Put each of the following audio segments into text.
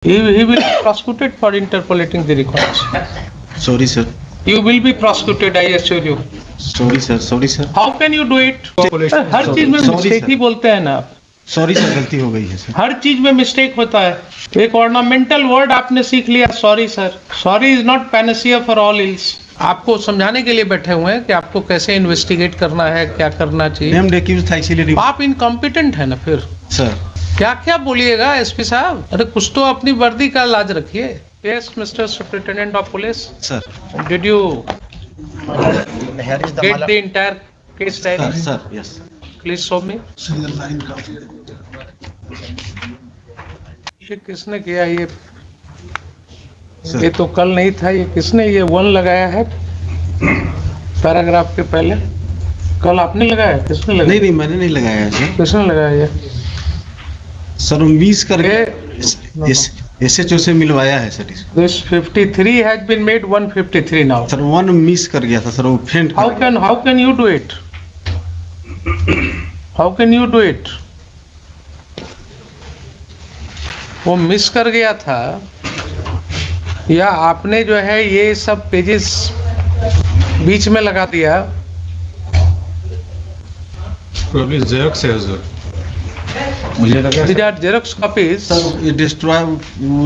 He will be prosecuted for interpolating the records. Sorry, sir. You will be prosecuted, I assure you. Sorry, sir. Sorry, sir. How can you do it? हर चीज में mistake ही बोलते हैं ना आप. Sorry sir, गलती हो गई है सर. हर चीज में मिस्टेक होता है. एक ऑर्नामेंटल वर्ड आपने सीख लिया, sorry sir. Sorry is not Panacea for all ills. आपको समझाने के लिए बैठे हुए हैं कि आपको कैसे इन्वेस्टिगेट करना है, क्या करना चाहिए. हम एक्यूज था इसीलिए. आप इनकॉम्पिटेंट है ना फिर. सर क्या क्या बोलिएगा एसपी साहब. अरे कुछ तो अपनी वर्दी का लाज रखिए. Yes mister superintendent of police. Sir. Did you get the entire case diary? Sir yes. Please show मी. ये किसने किया ये तो कल नहीं था. ये किसने ये 1 लगाया है पैराग्राफ के पहले? कल आपने लगाया? किसने लगाया? नहीं मैंने नहीं लगाया है सर. किसने लगाया ये? सर 20 करके एसएचओ से मिलवाया है sir. This 53 has been made 153 now. Sir 1 miss कर गया था सर, वो फेंट. How can you do it? How can you do it? वो मिस कर गया था या आपने जो है ये सब पेजेस बीच में लगा दिया? Probably Xerox है सर. मुझे लगा These are Xerox copies. Sir ये डिस्ट्रॉय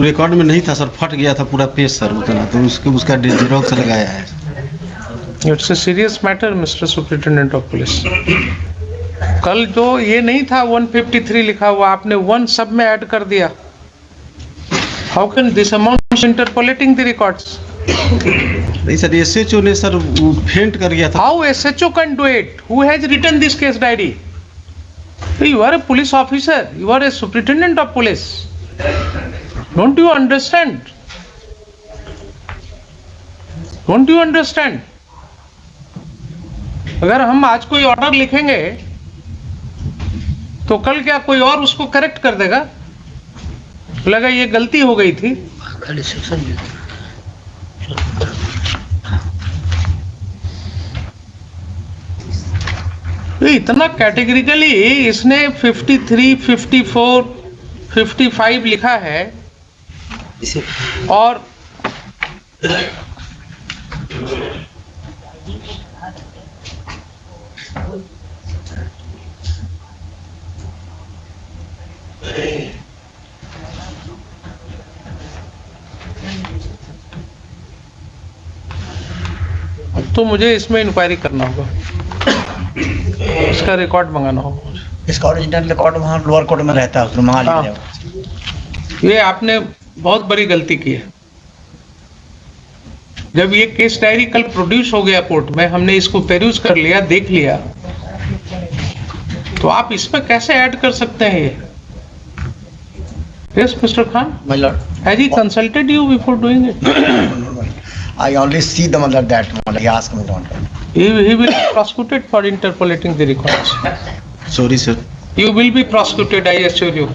रिकॉर्ड में नहीं था सर, फट गया था पूरा पेज सर उतना, तो उसका जेरोक्स लगाया है. It's a serious matter, Mr. Superintendent of Police. कल जो ये नहीं था 153 लिखा हुआ, आपने 1 सब में ऐड कर दिया. How can this amount interpolating the records? नहीं सर, एसएचओ ने सर फेंट कर गया था. How SHO can do it? Who has written this case diary? You are a police officer. You are a superintendent of police. Don't you understand? Don't you understand? अगर हम आज कोई order लिखेंगे तो कल क्या कोई और उसको करेक्ट कर देगा? लगा ये गलती हो गई थी. इतना कैटेगरिकली इसने 53, 54, 55 लिखा है और तो मुझे इसमें इंक्वायरी करना होगा. इसका रिकॉर्ड मंगाना होगा. इसका ओरिजिनल रिकॉर्ड वहाँ लोअर कोर्ट में रहता है, उसको मंगा लीजिए. ये आपने बहुत बड़ी गलती की है. जब ये केस डायरी कल प्रोड्यूस हो गया कोर्ट में, हमने इसको पेरूज कर लिया, देख लिया, तो आप इसमें कैसे ऐड कर सकते हैं ये? Yes mister Khan, my Lord, has he consulted you before doing it? I only see the mother that mother. He asked me not. He will be prosecuted for interpolating the records. Sorry sir. You will be prosecuted, I assure you.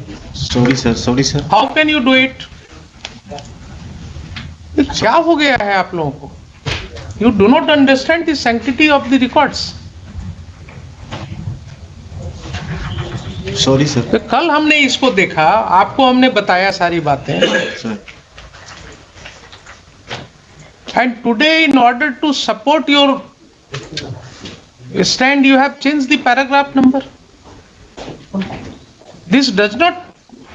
Sorry sir. Sorry sir. How can you do it? क्या हो गया है आप लोगों को? You do not understand the sanctity of the records. Sorry sir. तो कल हमने इसको देखा, आपको हमने बताया सारी बातें. Sir. And today, in order to support your stand, you have changed the paragraph number. This does not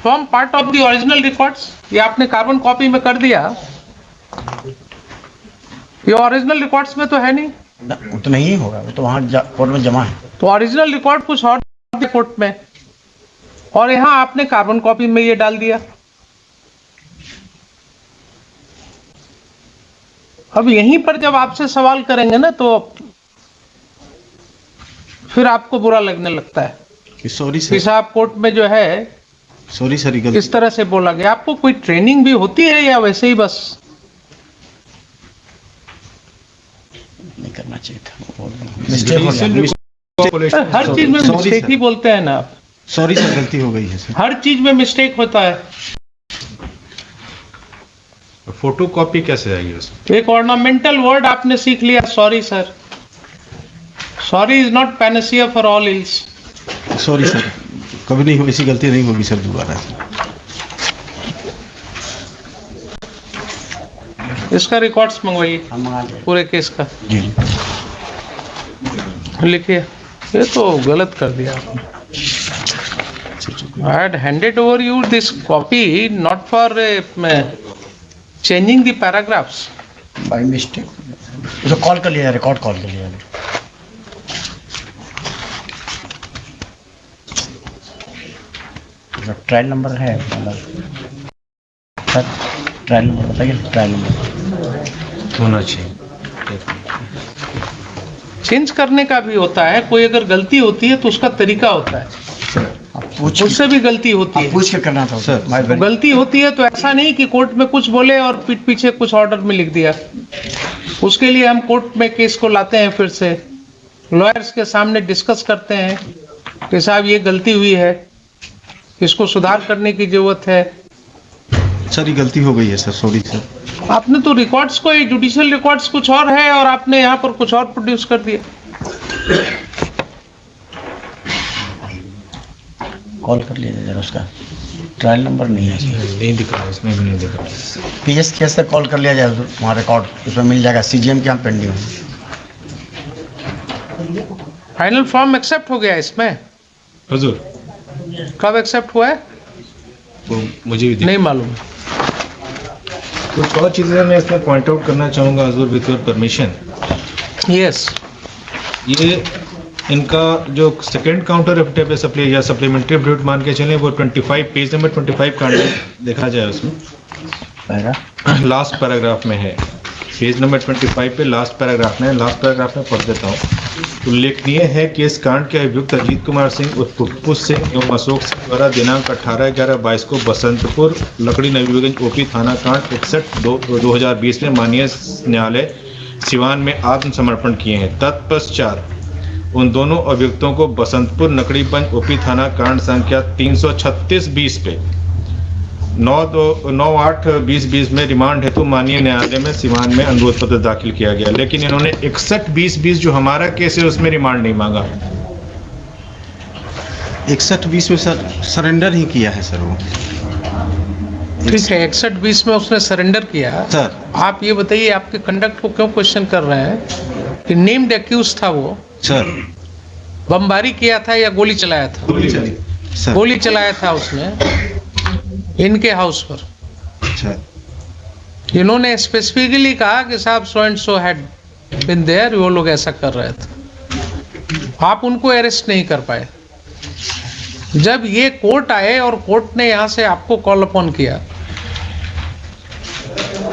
form part of the original records. ये आपने कार्बन कॉपी में कर दिया. ये ओरिजिनल रिकॉर्ड्स में तो है नहीं. वो तो नहीं होगा, वो तो वहाँ कोर्ट में जमा है. तो ओरिजिनल रिकॉर्ड कुछ और कोर्ट में, और यहाँ आपने कार्बन कॉपी में ये डाल दिया. अब यहीं पर जब आपसे सवाल करेंगे ना, तो फिर आपको बुरा लगने लगता है. Sorry sir. साहब कोर्ट में जो है सॉरी सर. इस तरह से बोला गया. आपको कोई ट्रेनिंग भी होती है या वैसे ही बस? नहीं करना चाहिए था. मिस्टेक हो गया. हर चीज में मिस्टेक ही बोलते हैं ना आप. सॉरी सर, गलती हो गई है सर. हर चीज में मिस्टेक होता है. फोटो कॉपी कैसे आएगी उसमें? एक ऑर्नामेंटल वर्ड आपने सीख लिया, sorry sir. Sorry is not Panacea for all ills. Sorry sir, कभी नहीं हो, ऐसी गलती नहीं होगी सर दोबारा. इसका रिकॉर्ड्स मंगवाइए हम मंगा लेंगे पूरे केस का, जी। लिखिए। ये तो गलत कर दिया आपने। I had handed over you this copy not for changing the paragraphs. By mistake उसे कॉल कर लिया, रिकॉर्ड कॉल कर लिया। ट्रायल नंबर है मतलब सर, ट्रायल नंबर बताइए, ट्रायल नंबर होना चाहिए। चेंज करने का भी होता है, कोई अगर गलती होती है तो उसका तरीका होता है, आप पूछ उससे भी गलती होती आप है। पूछ के करना था सर, सर। गलती होती है तो ऐसा नहीं कि कोर्ट में कुछ बोले और पीठ पीछे कुछ ऑर्डर में लिख दिया। उसके लिए हम कोर्ट में केस को लाते हैं, फिर से लॉयर्स के सामने डिस्कस करते हैं कि साहब ये गलती हुई है, इसको सुधार करने की जरूरत है। सर ये गलती हो गई है सर, सॉरी सर। आपने तो रिकॉर्ड्स को, जुडिशियल रिकॉर्ड्स कुछ और है और आपने यहाँ पर कुछ और प्रोड्यूस कर दिया। कॉल कर लीजिए जरा, उसका ट्रायल नंबर नहीं है नहीं दिख रहा, इसमें भी नहीं दिख रहा। पीएस केस से कॉल कर लिया जाए, वहाँ रिकॉर्ड उसमें मिल जाएगा। सीजीएम के यहाँ पेंडिंग है। फाइनल फॉर्म एक्सेप्ट हो गया इसमें? हुजूर, कब एक्सेप्ट हुआ है? वो मुझे भी नहीं मालूम। कुछ और चीज़ें मैं इसमें पॉइंट आउट करना चाहूँगा हुजूर, विद योर परमिशन। यस, ये इनका जो सेकंड काउंटर एफिडेविट या सप्लीमेंट्री एफिडेविट मान के चलें, वो 25 पेज नंबर 25 का देखा जाए उसमें लास्ट पैराग्राफ में है। पेज नंबर 25 पे लास्ट पैराग्राफ में, लास्ट पैराग्राफ में पढ़ देता हूँ। उल्लेखनीय है कि इस कांड के अभियुक्त अजीत कुमार सिंह उर्फ पुप्पू सिंह एवं अशोक सिंह द्वारा दिनांक 18/11/22 को बसंतपुर लकड़ी नवीगंज ओपी थाना कांड 61/2020 में माननीय न्यायालय सिवान में आत्मसमर्पण किए हैं। तत्पश्चात उन दोनों अभियुक्तों को बसंतपुर नकड़ीगंज ओपी थाना कांड संख्या 336-20 पे 9/8/2020 में रिमांड हेतु माननीय न्यायालय में सिवान में अनुरोध पत्र दाखिल किया गया, लेकिन इन्होंने 61/20 जो हमारा केस है उसमें रिमांड नहीं मांगा। 61-20 में सर सरेंडर ही किया है सर वो। ठीक है, 61-20 में उसने सरेंडर किया। सर आप ये बताइए, आपके कंडक्ट को क्यों क्वेश्चन कर रहे हैं कि नेम्ड एक्यूज था वो, सर बमबारी किया था या गोली चलाया था? सर गोली चलाया था उसने इनके हाउस पर। अच्छा इन्होंने स्पेसिफिकली कहा कि साहब so and so had been there, वो लोग ऐसा कर रहे थे। आप उनको अरेस्ट नहीं कर पाए। जब ये कोर्ट आए और कोर्ट ने यहाँ से आपको कॉल अपॉन किया,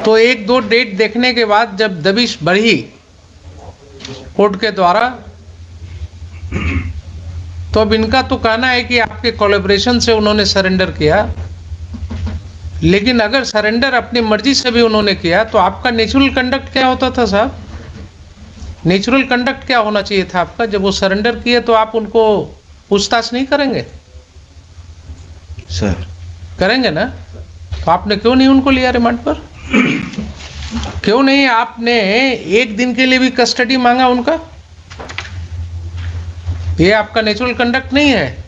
तो 1-2 डेट देखने के बाद जब दबिश बढ़ी कोर्ट के द्वारा, तो अब इनका तो कहना है कि आपके कोलैबोरेशन से उन्होंने सरेंडर किया, लेकिन अगर सरेंडर अपनी मर्जी से भी उन्होंने किया तो आपका नेचुरल कंडक्ट क्या होता था साहब? नेचुरल कंडक्ट क्या होना चाहिए था आपका? जब वो सरेंडर किए तो आप उनको पूछताछ नहीं करेंगे? सर करेंगे ना? तो आपने क्यों नहीं उनको लिया रिमांड पर? क्यों नहीं आपने 1 दिन के लिए भी कस्टडी मांगा उनका? ये आपका नेचुरल कंडक्ट नहीं है।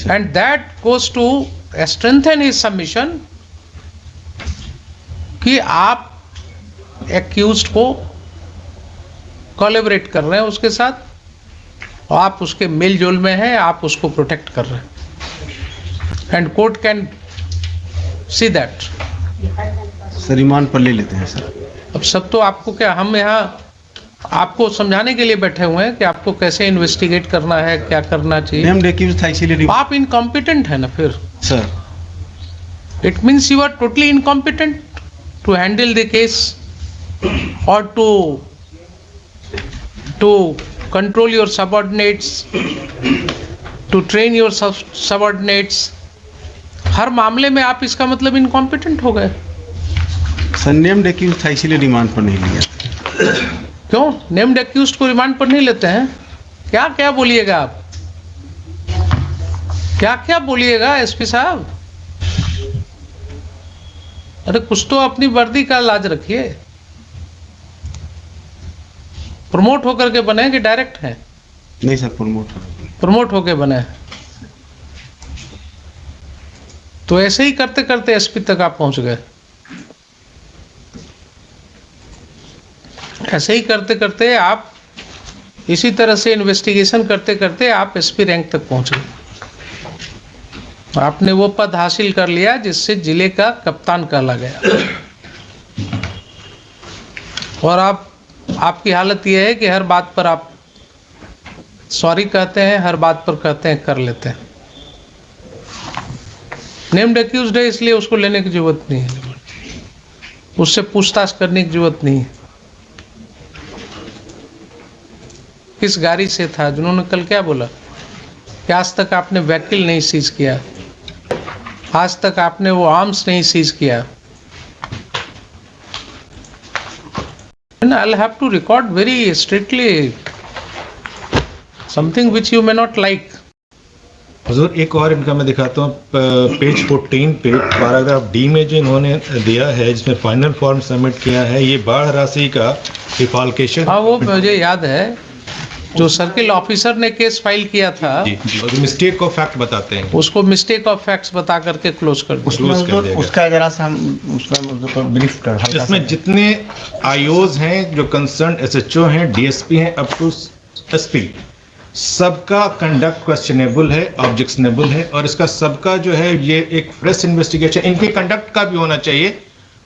And that goes to strengthen his submission कि आप एक्यूज्ड को कोलैबोरेट कर रहे हैं उसके साथ, और आप उसके मेल जोल में हैं, आप उसको प्रोटेक्ट कर रहे हैं। And court can see that. Sir remand पर ले लेते हैं सर। अब सब तो आपको क्या, हम यहाँ आपको समझाने के लिए बैठे हुए हैं कि आपको कैसे इन्वेस्टिगेट करना है, क्या करना चाहिए। नेम्ड एक्यूज था इसीलिए आप इनकॉम्पिटेंट है ना फिर। Sir it means you are totally incompetent to handle the case और to control your subordinates, to train your subordinates. हर मामले में आप, इसका मतलब इनकॉम्पिटेंट हो गए। सर नेम्ड एक्यूज था इसीलिए रिमांड पर नहीं लिया। क्यों नेम्ड एक्यूज्ड को रिमांड पर नहीं लेते हैं? क्या क्या बोलिएगा आप, क्या क्या बोलिएगा एसपी साहब? अरे कुछ तो अपनी वर्दी का लाज रखिए। प्रमोट होकर के बने कि डायरेक्ट हैं? नहीं सर प्रमोट होकर बने। तो ऐसे ही करते करते एसपी तक आप पहुंच गए। ऐसे ही करते करते आप इसी तरह से इन्वेस्टिगेशन करते करते आप एसपी रैंक तक पहुंच गए। आपने वो पद हासिल कर लिया जिससे जिले का कप्तान कहला गया। और आपकी हालत यह है कि हर बात पर आप सॉरी कहते हैं, हर बात पर कहते हैं कर लेते हैं। नेम्ड एक्यूज्ड है इसलिए उसको लेने की जरूरत नहीं है, उससे पूछताछ करने की जरूरत नहीं है। किस गाड़ी से था? जिन्होंने कल क्या बोला कि आज तक आपने व्हीकल नहीं सीज किया, आज तक आपने वो आर्म्स नहीं सीज किया। I'll have to record very strictly something which you may not like. हुजूर एक और इनका मैं दिखाता हूँ, पेज 14 पे पैराग्राफ डी में जो इन्होंने दिया है, जिसमें फाइनल फॉर्म सबमिट किया है, ये बाढ़ राशि का डिफॉल्केशन। हाँ, वो मुझे याद है, जो सर्किल ऑफिसर ने केस फाइल किया था, मिस्टेक ऑफ फैक्ट बताते हैं, उसको मिस्टेक ऑफ फैक्ट्स बता करके क्लोज कर दिया। उसका जरा सा हम उसका ब्रीफ कर, इसमें जितने आईओज हैं, जो कंसर्न एसएचओ हैं, डीएसपी हैं, अप टू एसपी, सबका कंडक्ट क्वेश्चनेबल है, ऑब्जेक्शनेबल है, और इसका सबका जो है ये एक फ्रेश इन्वेस्टिगेशन इनके कंडक्ट का भी होना चाहिए,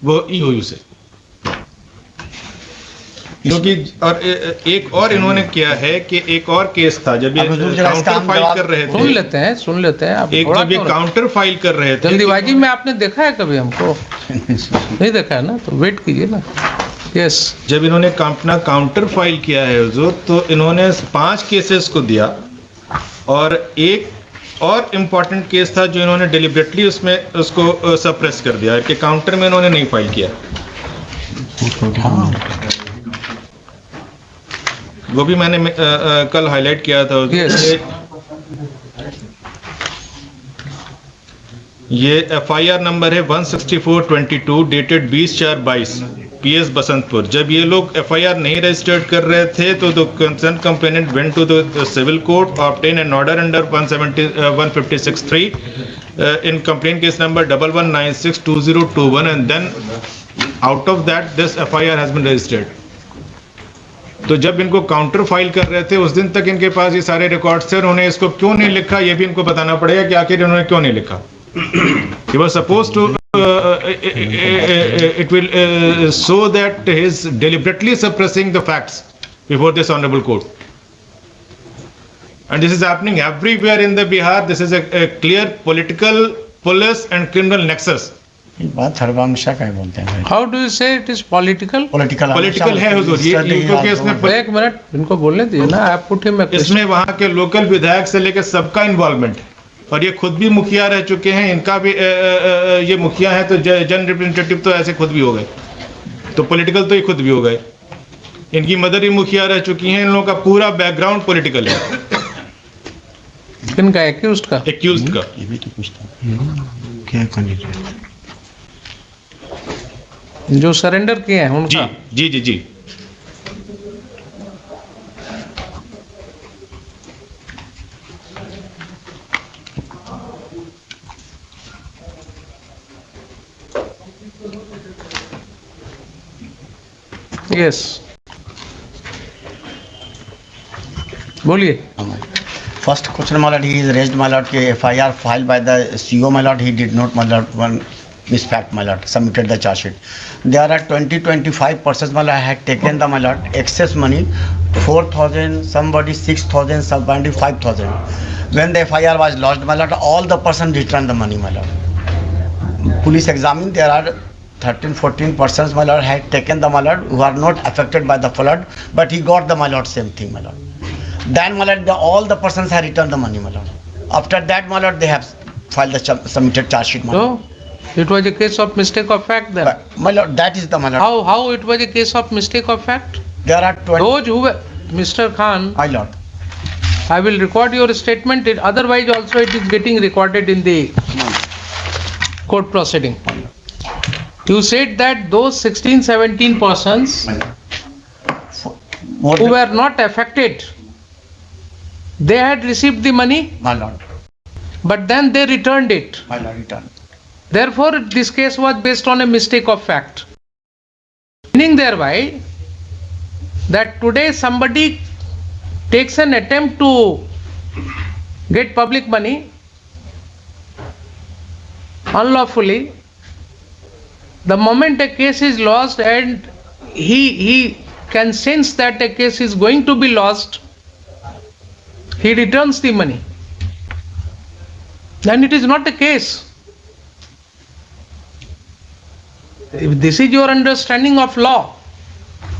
वो ईओयू से। क्योंकि और एक और इन्होंने किया है कि एक और केस था, जब ये काउंटर फाइल कर रहे थे, सुन लेते हैं आप, एक जब ये काउंटर फाइल कर रहे थे, जल्दीबाजी में आपने देखा है कभी हमको? नहीं देखा है ना, तो वेट कीजिए ना। यस, जब इन्होंने अपना काउंटर फाइल किया है हुजूर, तो इन्होंने 5 केसेस को दिया, और एक और इम्पॉर्टेंट केस था जो इन्होंने डिलिबरेटली उसमें उसको सप्रेस कर दिया कि काउंटर में इन्होंने नहीं फाइल किया। वो भी मैंने कल हाईलाइट किया था। yes. ये एफआईआर नंबर है 164/22 डेटेड 20/4/22 पीएस बसंतपुर। जब ये लोग एफआईआर नहीं रजिस्टर्ड कर रहे थे, तो the concern complainant went to the civil court, obtain an order under 156(3) in complaint case number 11962021, and then out of that this FIR has been registered. तो जब इनको काउंटर फाइल कर रहे थे, उस दिन तक इनके पास ये सारे रिकॉर्ड्स थे, उन्होंने इसको क्यों नहीं लिखा, ये भी इनको बताना पड़ेगा कि आखिर इन्होंने क्यों नहीं लिखा। He was supposed to it will show that he is deliberately suppressing the facts before this honorable court, and this is happening everywhere in the Bihar. This is a clear political, police and criminal nexus. बात हरवंशा का बोलते हैं। How do you से it is political? Political है हुजूर, ये क्योंकि इसमें एक मिनट इनको बोलने दीजिए ना, आप पुटे में इसमें वहाँ के लोकल विधायक से लेकर सबका इन्वॉल्वमेंट है, और ये खुद भी मुखिया रह चुके हैं, इनका भी ये मुखिया है, तो जन रिप्रेजेंटेटिव तो ऐसे खुद भी हो गए, तो पॉलिटिकल तो ये खुद भी हो गए। इनकी मदर ही मुखिया रह चुकी हैं, इन लोगों का पूरा बैकग्राउंड पॉलिटिकल है। किनका? एक्यूज्ड का। एक्यूज्ड का। ये भी तो पूछता क्या कैंडिडेट जो सरेंडर किए हैं उनका। जी जी जी जी। यस, बोलिए। First question, my lord, he is raised, my lord, FIR filed by the CO, my lord, he did not, my lord, one misfact, my lord, submitted the charge sheet. There are 20-25 persons, my lord, had taken the, my lord, excess money, 4,000, somebody 6,000, somebody 5,000. When the FIR was lodged, my lord, all the persons returned the money, my lord. Police examined, there are 13-14 persons, my lord, had taken the, my lord, who are not affected by the flood, but he got the, my lord, same thing, my lord. Then, my lord, all the persons have returned the money, my lord. After that, my lord, they have filed the submitted charge sheet, my lord. So, it was a case of mistake of fact then? But, my lord, that is the, my lord. How it was a case of mistake of fact? There are 20... Those who were... Mr. Khan, My lord. I will record your statement, otherwise also it is getting recorded in the court proceeding. You said that those 16-17 persons More who than- were not affected, they had received the money, My lord. but then they returned it. My lord, return. Therefore, this case was based on a mistake of fact. Meaning thereby that today somebody takes an attempt to get public money unlawfully, the moment a case is lost and he can sense that a case is going to be lost, he returns the money. Then it is not a case. If this is your understanding of law,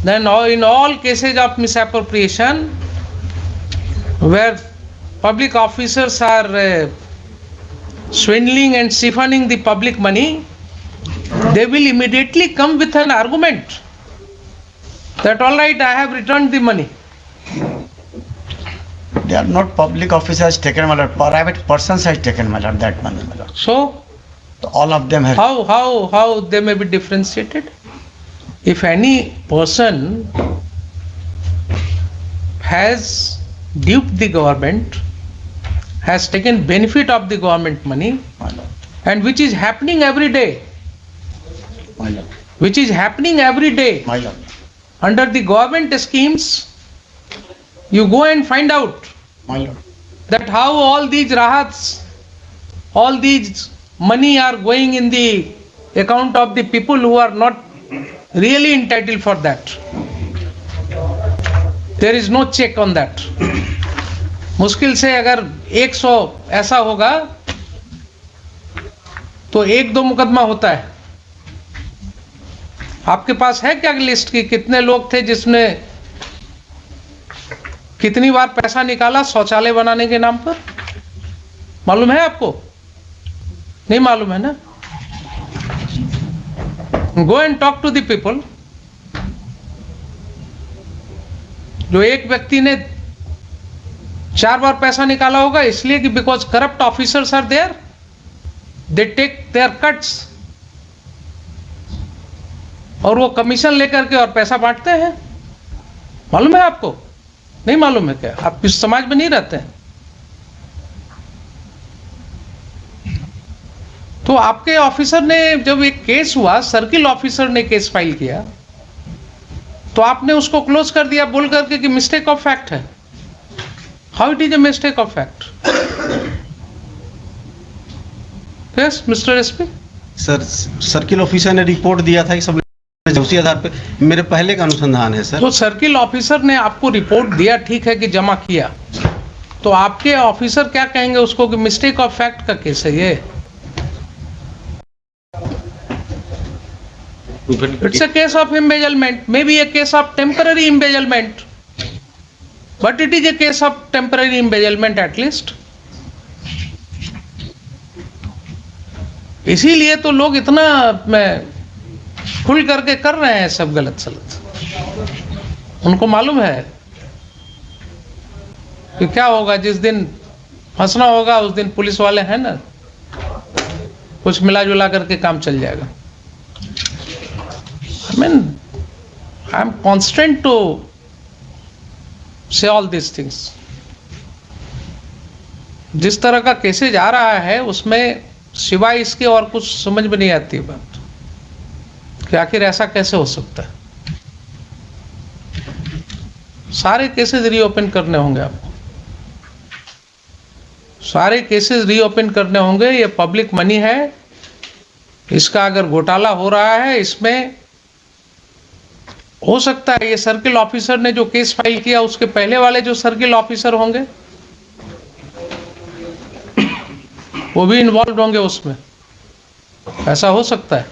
then in all cases of misappropriation, where public officers are swindling and siphoning the public money, they will immediately come with an argument that all right, I have returned the money. They are not public officers taken, my lord. Private persons has taken, my lord, that money, my lord. So All of them have. how they may be differentiated? If any person has duped the government, has taken benefit of the government money, My lord, and which is happening every day, my lord, which is happening every day my lord, under the government schemes, you go and find out my lord. that how all these rahats, all these money are going in the account of the people who are not really entitled for that. There is no check on that. मुश्किल से अगर 100 ऐसा होगा तो 1-2 मुकदमा होता है. आपके पास है क्या लिस्ट की कितने लोग थे जिसने कितनी बार पैसा निकाला शौचालय बनाने के नाम पर? मालूम है आपको? नहीं मालूम है ना? Go and talk to the people. जो एक व्यक्ति ने 4 बार पैसा निकाला होगा इसलिए कि because corrupt officers are there, they take their cuts, और वो कमीशन लेकर के और पैसा बांटते हैं. मालूम है आपको? नहीं मालूम है क्या? आप इस समाज में नहीं रहते हैं. तो आपके ऑफिसर ने जब एक केस हुआ, सर्किल ऑफिसर ने केस फाइल किया, तो आपने उसको क्लोज कर दिया बोल करके कि मिस्टेक ऑफ फैक्ट है. How it is a mistake of fact? Yes mister SP. Sir circle officer ने रिपोर्ट दिया था कि सब उसी आधार पे मेरे पहले का अनुसंधान है सर. तो सर्किल ऑफिसर ने आपको रिपोर्ट दिया, ठीक है कि जमा किया, तो आपके ऑफिसर क्या कहेंगे उसको कि मिस्टेक ऑफ फैक्ट का केस है ये? It's a case of embezzlement, maybe a case of temporary embezzlement, but it is a case of temporary embezzlement at least. इसीलिए तो लोग इतना खुल करके कर रहे हैं सब गलत सलत. उनको मालूम है कि क्या होगा, जिस दिन फंसना होगा उस दिन पुलिस वाले हैं ना, कुछ मिला जुला करके काम चल जाएगा. I mean, I am constant to say all these things. जिस तरह का केसेज आ रहा है उसमें सिवाय इसके और कुछ समझ में नहीं आती बात कि आखिर ऐसा कैसे हो सकता है. सारे केसेज रीओपन करने होंगे आपको, सारे केसेस रीओपन करने होंगे. ये पब्लिक मनी है, इसका अगर घोटाला हो रहा है, इसमें हो सकता है ये सर्किल ऑफिसर ने जो केस फाइल किया उसके पहले वाले जो सर्किल ऑफिसर होंगे वो भी इन्वॉल्व होंगे उसमें, ऐसा हो सकता है.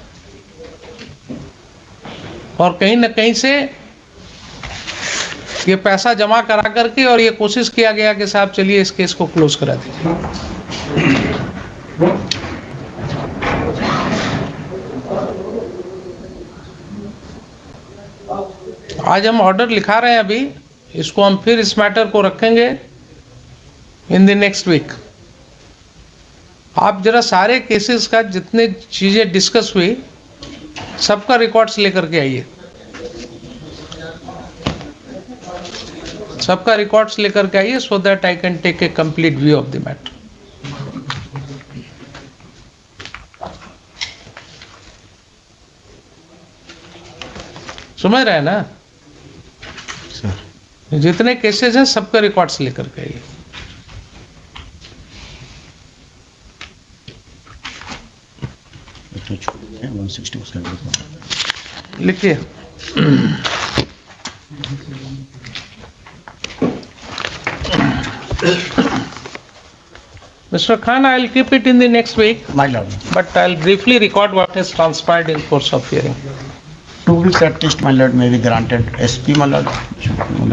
और कहीं ना कहीं से ये पैसा जमा करा करके और ये कोशिश किया गया कि साहब चलिए इस केस को क्लोज करा दीजिए. आज हम ऑर्डर लिखा रहे हैं, अभी इसको हम फिर इस मैटर को रखेंगे इन द नेक्स्ट वीक. आप जरा सारे केसेस का जितने चीज़ें डिस्कस हुई सबका रिकॉर्ड्स लेकर के आइए, सबका रिकॉर्ड्स लेकर के आइए, so that I can take a complete view of the matter. समझ रहे हैं ना? जितने केसेस हैं सबका रिकॉर्ड्स लेकर के आइए। तो छोड़ दिया 160 उसका record। लिखिए। Mr. Khan, I'll keep it in the next week, My lord, but I'll briefly record what has transpired in course of hearing. 2 weeks at least my lord may be granted। SP my lord,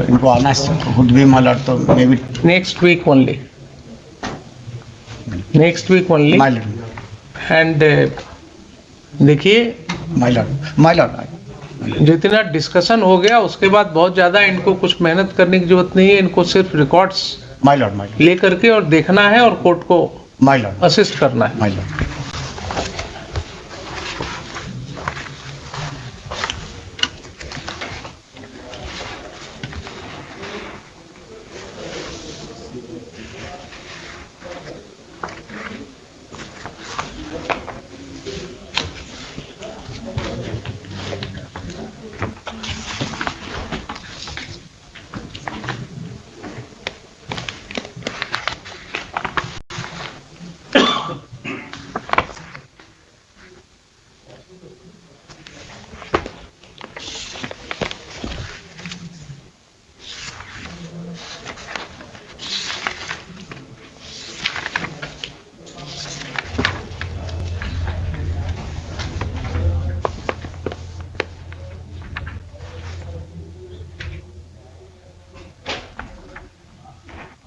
इनको आना खुद भी my lord तो may be Next week only. Next week only. my lord, And देखिए, my lord, जितना discussion हो गया उसके बाद बहुत ज़्यादा इनको कुछ मेहनत करने की जरूरत नहीं है। इनको सिर्फ records my lord, my lord, ले करके और देखना है और कोर्ट को my lord, असिस्ट करना है। my lord।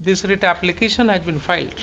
This writ application has been filed.